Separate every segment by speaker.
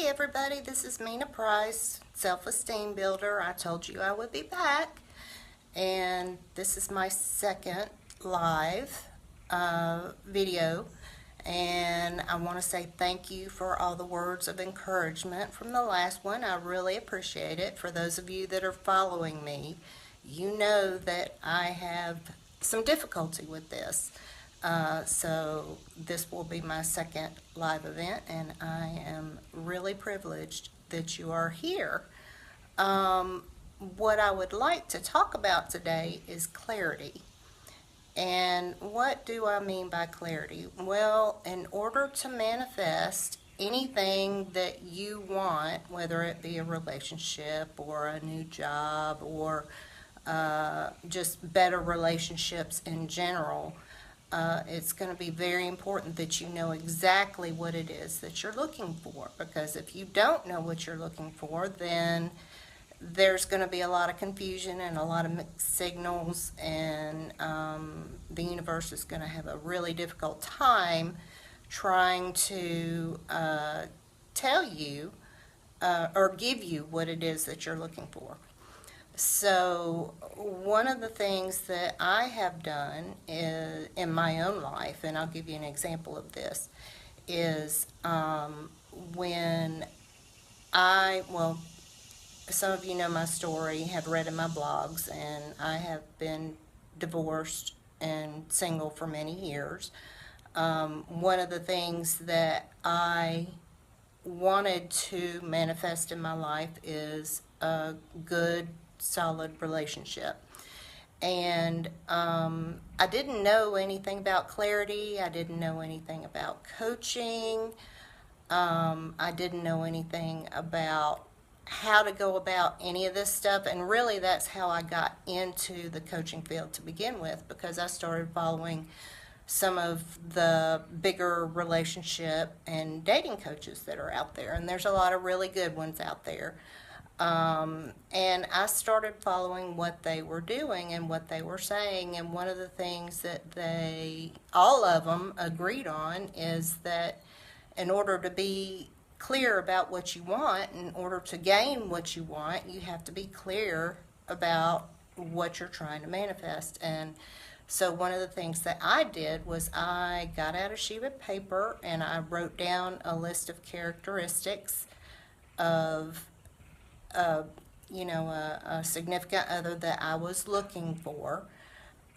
Speaker 1: Hey everybody, this is Mina Price, Self-Esteem Builder. I told you I would be back, and this is my second live video, and I want to say thank you for all the words of encouragement from the last one. I really appreciate it. For those of you that are following me, you know that I have some difficulty with this. So this will be my second live event, and I am really privileged that you are here. What I would like to talk about today is clarity. And what do I mean by clarity? Well, in order to manifest anything that you want, whether it be a relationship or a new job or just better relationships in general, it's going to be very important that you know exactly what it is that you're looking for, because if you don't know what you're looking for, then there's going to be a lot of confusion and a lot of mixed signals, and the universe is going to have a really difficult time trying to tell you or give you what it is that you're looking for. So one of the things that I have done in my own life, and I'll give you an example of this, is when well, some of you know my story, have read in my blogs, and I have been divorced and single for many years. One of the things that I wanted to manifest in my life is a good, solid relationship. And I didn't know anything about clarity. I didn't know anything about coaching. I didn't know anything about how to go about any of this stuff. And really, that's how I got into the coaching field to begin with, because I started following some of the bigger relationship and dating coaches that are out there. And there's a lot of really good ones out there. And I started following what they were doing and what they were saying. And one of the things that all of them agreed on, is that in order to be clear about what you want, in order to gain what you want, you have to be clear about what you're trying to manifest. And so one of the things that I did was I got out a sheet of paper and I wrote down a list of characteristics of a significant other that I was looking for,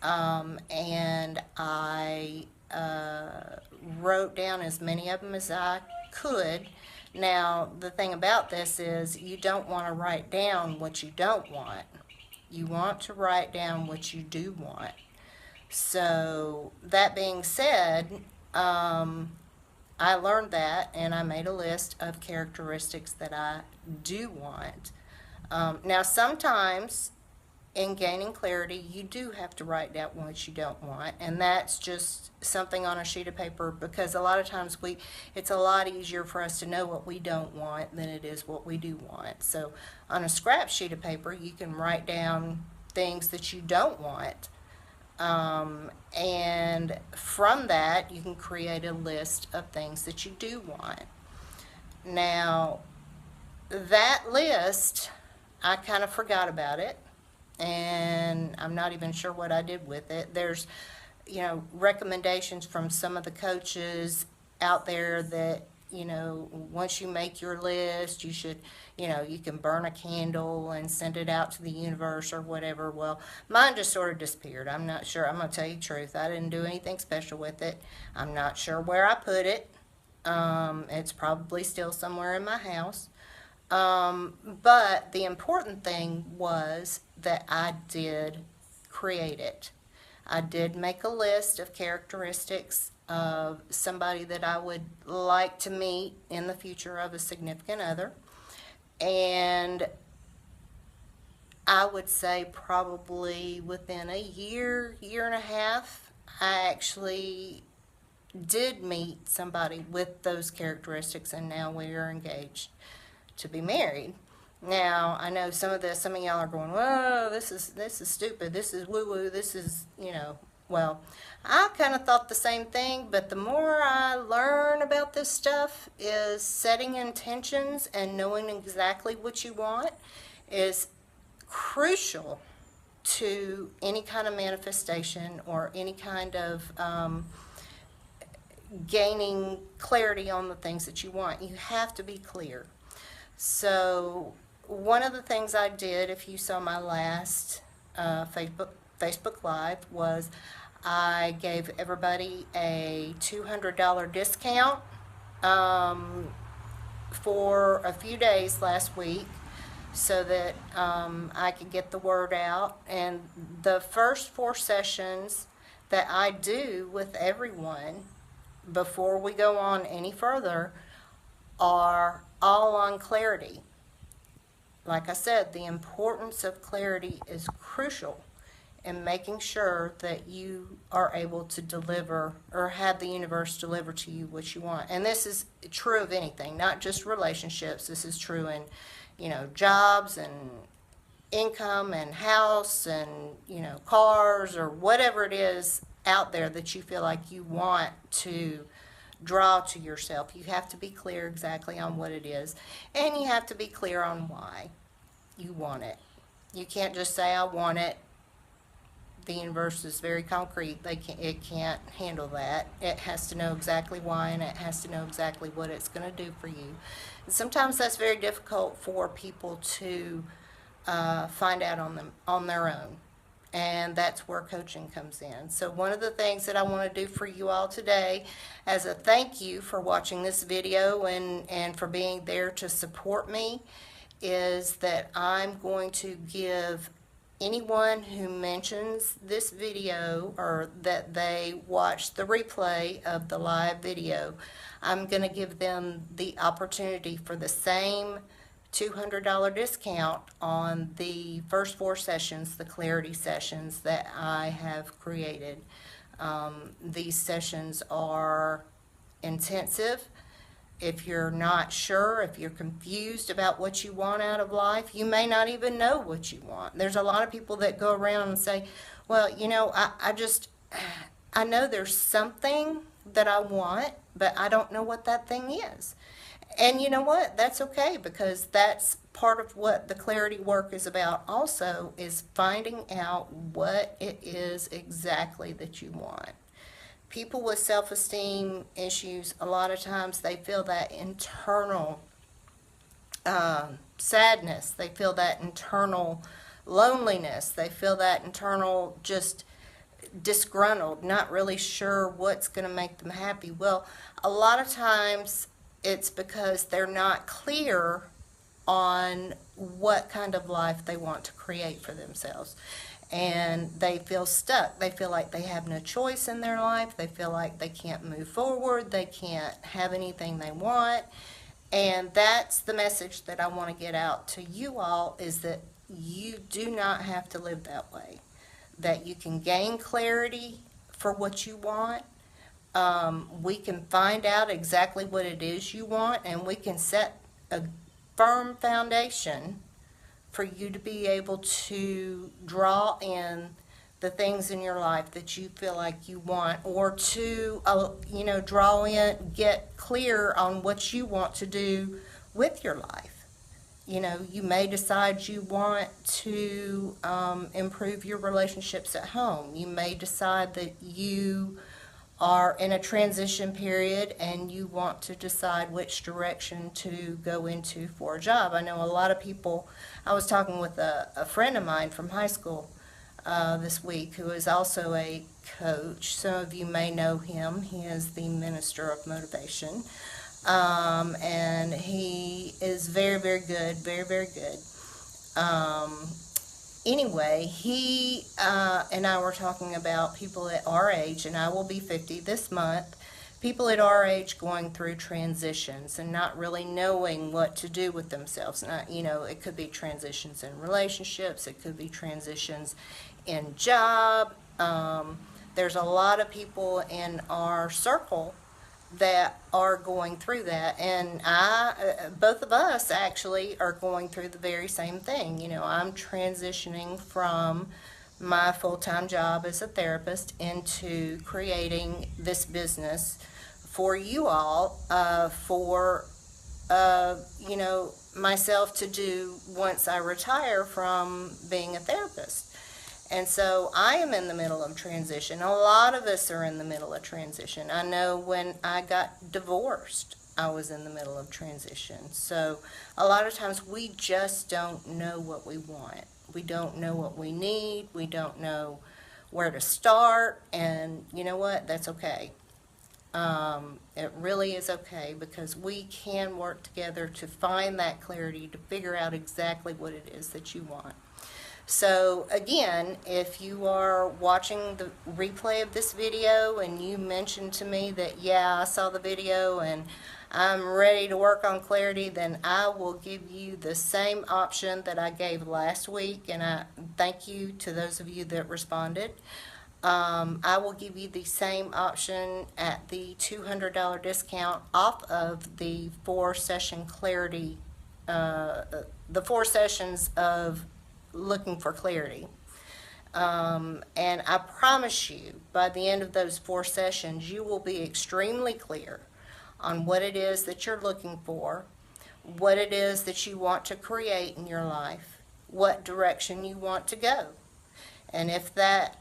Speaker 1: and I wrote down as many of them as I could. Now, the thing about this is, you don't want to write down what you don't want. You want to write down what you do want. So, that being said, I learned that, and I made a list of characteristics that I do want. Now, sometimes in gaining clarity, you do have to write down what you don't want, and that's just something on a sheet of paper, because a lot of times it's a lot easier for us to know what we don't want than it is what we do want. So on a scrap sheet of paper, you can write down things that you don't want. And from that, you can create a list of things that you do want. Now, that list, I kind of forgot about it, and I'm not even sure what I did with it. There's, recommendations from some of the coaches out there that, once you make your list, you should, you can burn a candle and send it out to the universe or whatever. Well, mine just sort of disappeared. I'm not sure. I'm going to tell you the truth. I didn't do anything special with it. I'm not sure where I put it. It's probably still somewhere in my house. But the important thing was that I did create it. I did make a list of characteristics of somebody that I would like to meet in the future, of a significant other. And I would say probably within a year and a half, I actually did meet somebody with those characteristics, and now we are engaged to be married. Now, I know some of y'all are going, whoa, this is stupid, this is woo-woo, this is, Well, I kind of thought the same thing, but the more I learn about this stuff is setting intentions and knowing exactly what you want is crucial to any kind of manifestation or any kind of gaining clarity on the things that you want. You have to be clear. So one of the things I did, if you saw my last Facebook Live, was I gave everybody a $200 discount for a few days last week so that I could get the word out. And the first 4 sessions that I do with everyone before we go on any further are all on clarity. Like I said, the importance of clarity is crucial in making sure that you are able to deliver or have the universe deliver to you what you want. And this is true of anything, not just relationships. This is true in, jobs and income and house and, cars or whatever it is out there that you feel like you want to draw to yourself. You have to be clear exactly on what it is, and you have to be clear on why you want it. You can't just say, I want it. The universe is very concrete. It can't handle that. It has to know exactly why, and it has to know exactly what it's going to do for you. And sometimes that's very difficult for people to find out on their own. And that's where coaching comes in. So one of the things that I want to do for you all today as a thank you for watching this video and for being there to support me is that I'm going to give anyone who mentions this video or that they watch the replay of the live video, I'm going to give them the opportunity for the same $200 discount on the first 4 sessions, the clarity sessions that I have created. These sessions are intensive. If you're not sure, if you're confused about what you want out of life, you may not even know what you want. There's a lot of people that go around and say, well, I know there's something that I want, but I don't know what that thing is. And you know what? That's okay, because that's part of what the clarity work is about also, is finding out what it is exactly that you want. People with self-esteem issues, a lot of times they feel that internal sadness. They feel that internal loneliness. They feel that internal just disgruntled, not really sure what's going to make them happy. Well, a lot of times it's because they're not clear on what kind of life they want to create for themselves. And they feel stuck. They feel like they have no choice in their life. They feel like they can't move forward. They can't have anything they want. And that's the message that I want to get out to you all, is that you do not have to live that way. That you can gain clarity for what you want. We can find out exactly what it is you want, and we can set a firm foundation for you to be able to draw in the things in your life that you feel like you want, or to, draw in, get clear on what you want to do with your life. You may decide you want to improve your relationships at home. You may decide that you are in a transition period and you want to decide which direction to go into for a job. I know a lot of people, I was talking with a friend of mine from high school this week who is also a coach. Some of you may know him. He is the minister of motivation. And he is very, very good, very, very good. Anyway, he and I were talking about people at our age, and I will be 50 this month, people at our age going through transitions and not really knowing what to do with themselves. It could be transitions in relationships, it could be transitions in job. There's a lot of people in our circle that are going through that, and both of us actually are going through the very same thing. I'm transitioning from my full-time job as a therapist into creating this business for you all, for you know, myself to do once I retire from being a therapist. And so I am in the middle of transition. A lot of us are in the middle of transition. I know when I got divorced, I was in the middle of transition. So a lot of times we just don't know what we want. We don't know what we need. We don't know where to start. And you know what? That's okay. It really is okay, because we can work together to find that clarity, to figure out exactly what it is that you want. So again, if you are watching the replay of this video and you mentioned to me that, yeah, I saw the video and I'm ready to work on clarity, then I will give you the same option that I gave last week, and I thank you to those of you that responded. I will give you the same option at the $200 discount off of the 4-session clarity, the 4 sessions of looking for clarity. And I promise you, by the end of those 4 sessions, you will be extremely clear on what it is that you're looking for, what it is that you want to create in your life, what direction you want to go. And if that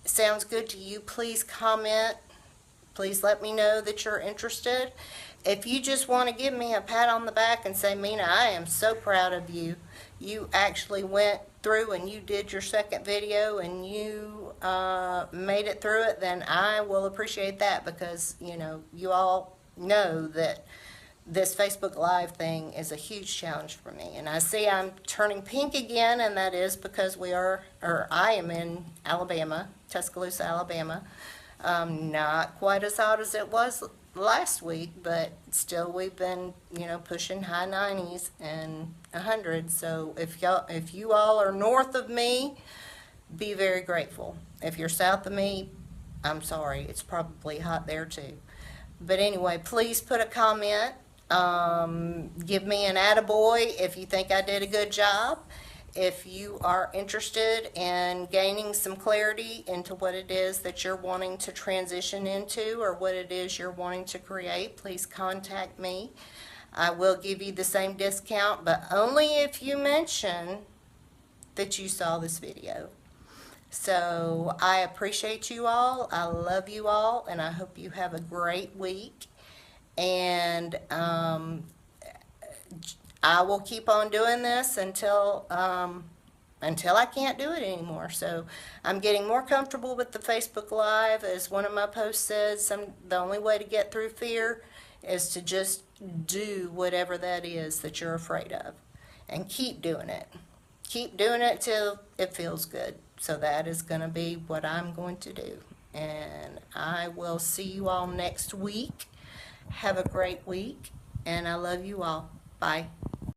Speaker 1: sounds good to you, please comment. Please let me know that you're interested. If you just want to give me a pat on the back and say, Mina, I am so proud of you. You actually went through and you did your second video and you made it through it, then I will appreciate that, because, you know, you all know that this Facebook Live thing is a huge challenge for me. And I see I'm turning pink again, and that is because I am in Alabama, Tuscaloosa, Alabama. Not quite as hot as it was last week, but still we've been, you know, pushing high 90s and 100. So if you all are north of me, be very grateful. If you're south of me, I'm sorry, it's probably hot there too. But anyway, please put a comment. Give me an attaboy if you think I did a good job. If you are interested in gaining some clarity into what it is that you're wanting to transition into, or what it is you're wanting to create, please contact me. I will give you the same discount, but only if you mention that you saw this video. So I appreciate you all. I love you all, and I hope you have a great week. And I will keep on doing this until I can't do it anymore. So I'm getting more comfortable with the Facebook Live. As one of my posts says, the only way to get through fear is to just do whatever that is that you're afraid of, and keep doing it. Keep doing it till it feels good. So that is going to be what I'm going to do. And I will see you all next week. Have a great week, and I love you all. Bye.